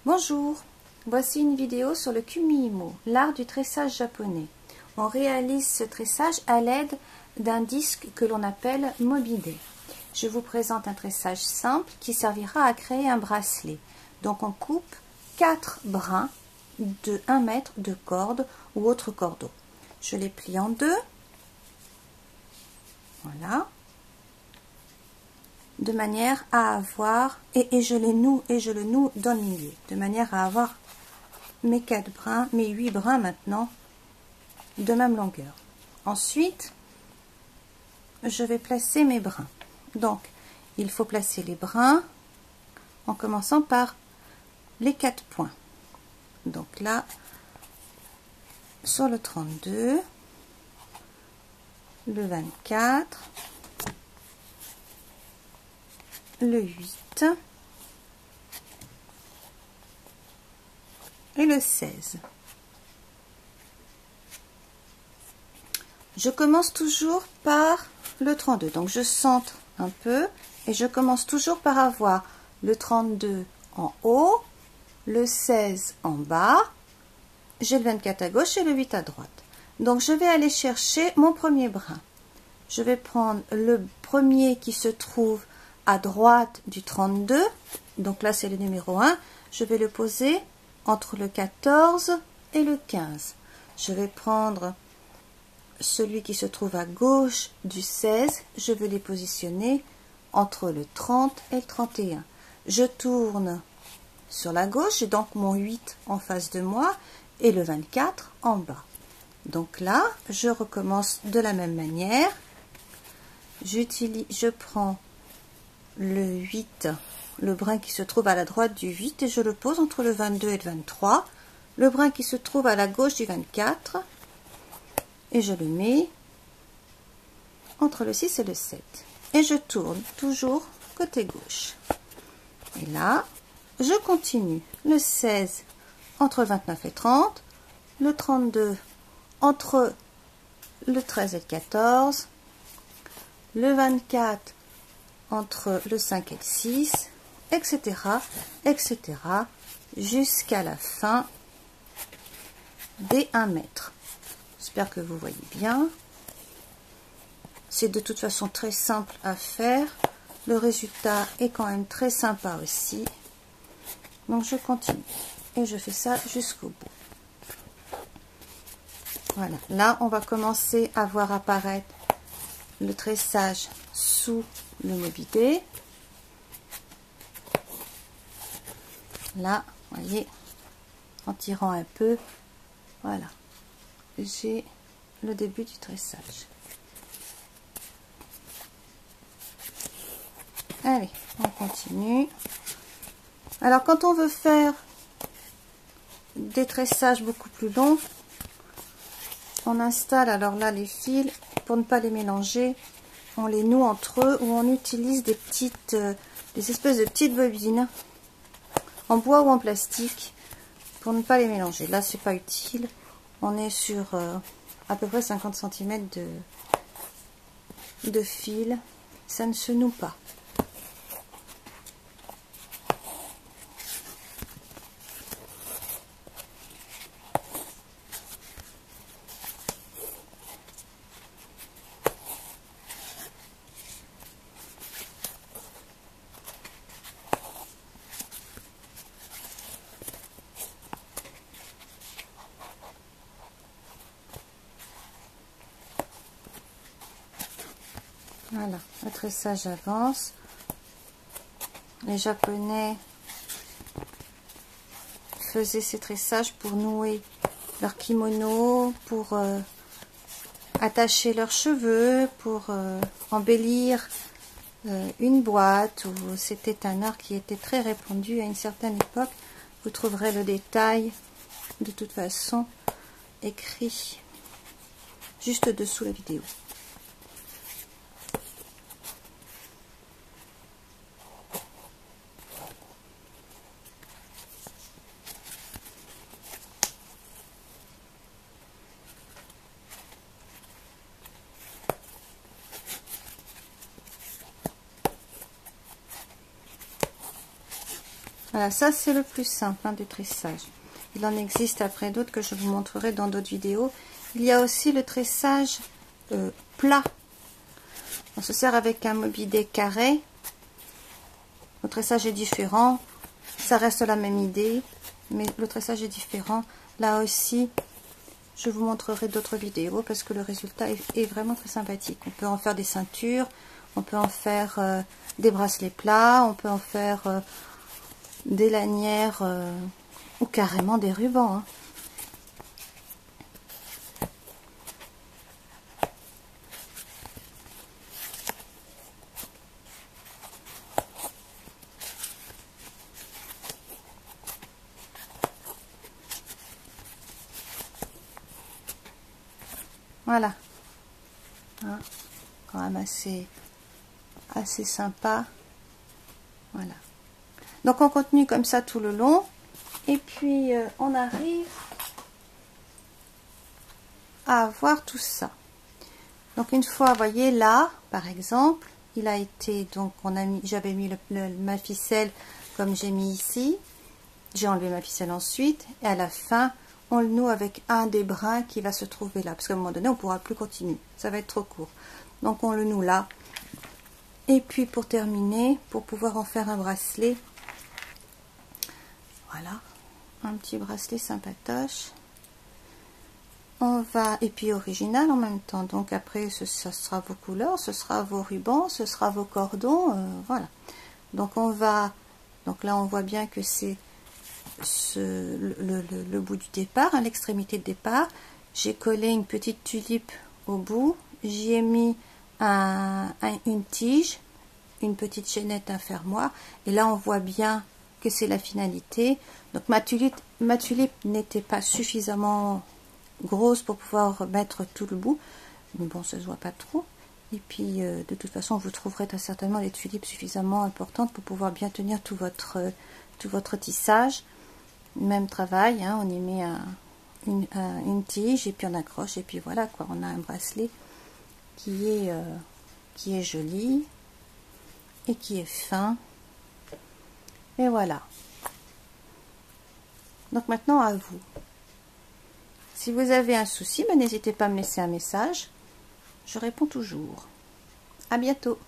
Bonjour, voici une vidéo sur le Kumihimo, l'art du tressage japonais. On réalise ce tressage à l'aide d'un disque que l'on appelle Mobide. Je vous présente un tressage simple qui servira à créer un bracelet. Donc on coupe 4 brins de 1 mètre de corde ou autre cordeau. Je les plie en deux, voilà, de manière à avoir, et je le noue dans le milieu, de manière à avoir mes 4 brins, mes 8 brins maintenant, de même longueur. Ensuite, je vais placer mes brins. Donc, il faut placer les brins en commençant par les 4 points. Donc là, sur le 32, le 24, le 8 et le 16. Je commence toujours par le 32, donc je centre un peu et je commence toujours par avoir le 32 en haut, le 16 en bas, j'ai le 24 à gauche et le 8 à droite. Donc je vais aller chercher mon premier brin. Je vais prendre le premier qui se trouve à droite du 32, donc là c'est le numéro 1, je vais le poser entre le 14 et le 15. Je vais prendre celui qui se trouve à gauche du 16, je vais les positionner entre le 30 et le 31. Je tourne sur la gauche, j'ai donc mon 8 en face de moi et le 24 en bas. Donc là, je recommence de la même manière. Je prends le 8, le brin qui se trouve à la droite du 8 et je le pose entre le 22 et le 23. Le brin qui se trouve à la gauche du 24 et je le mets entre le 6 et le 7. Et je tourne toujours côté gauche. Et là, je continue. Le 16 entre 29 et 30, le 32 entre le 13 et le 14, le 24 entre le 5 et le 6, etc., etc., jusqu'à la fin des 1 mètre. J'espère que vous voyez bien. C'est de toute façon très simple à faire. Le résultat est quand même très sympa aussi. Donc je continue et je fais ça jusqu'au bout. Voilà, là on va commencer à voir apparaître le tressage sous le Mobide. Là, vous voyez, en tirant un peu, voilà, j'ai le début du tressage. Allez, on continue. Alors, quand on veut faire des tressages beaucoup plus longs, on installe alors là les fils pour ne pas les mélanger. On les noue entre eux ou on utilise des espèces de petites bobines en bois ou en plastique pour ne pas les mélanger. Là, c'est pas utile. On est sur à peu près 50 cm de fil. Ça ne se noue pas. Voilà, le tressage avance. Les Japonais faisaient ces tressages pour nouer leur kimono, pour attacher leurs cheveux, pour embellir une boîte. Ou c'était un art qui était très répandu à une certaine époque. Vous trouverez le détail de toute façon écrit juste dessous la vidéo. Voilà, ça c'est le plus simple hein, du tressage. Il en existe après d'autres que je vous montrerai dans d'autres vidéos. Il y a aussi le tressage plat. On se sert avec un mobilet carré. Le tressage est différent. Ça reste la même idée, mais le tressage est différent. Là aussi, je vous montrerai d'autres vidéos parce que le résultat est vraiment très sympathique. On peut en faire des ceintures, on peut en faire des bracelets plats, on peut en faire des lanières ou carrément des rubans. Hein. Voilà, hein, quand même assez sympa. Voilà. Donc on continue comme ça tout le long. Et puis on arrive à avoir tout ça. Donc une fois, vous voyez là, par exemple, il a été, donc j'avais mis ma ficelle comme j'ai mis ici. J'ai enlevé ma ficelle ensuite. Et à la fin, on le noue avec un des brins qui va se trouver là. Parce qu'à un moment donné, on ne pourra plus continuer. Ça va être trop court. Donc on le noue là. Et puis pour terminer, pour pouvoir en faire un bracelet, voilà, un petit bracelet sympatoche. On va, et puis original en même temps. Donc après, ce sera vos couleurs, ce sera vos rubans, ce sera vos cordons, voilà. Donc on va, donc là on voit bien que c'est le bout du départ, hein, l'extrémité de départ. J'ai collé une petite tulipe au bout, j'y ai mis une tige, une petite chaînette, un fermoir, et là on voit bien que c'est la finalité. Donc ma tulipe n'était pas suffisamment grosse pour pouvoir mettre tout le bout, mais bon, ça se voit pas trop. Et puis de toute façon vous trouverez très certainement les tulipes suffisamment importantes pour pouvoir bien tenir tout votre tissage. Même travail, hein, on y met une tige et puis on accroche et puis voilà quoi, on a un bracelet qui est joli et qui est fin. Et voilà. Donc maintenant à vous. Si vous avez un souci, n'hésitez pas à me laisser un message. Je réponds toujours. À bientôt.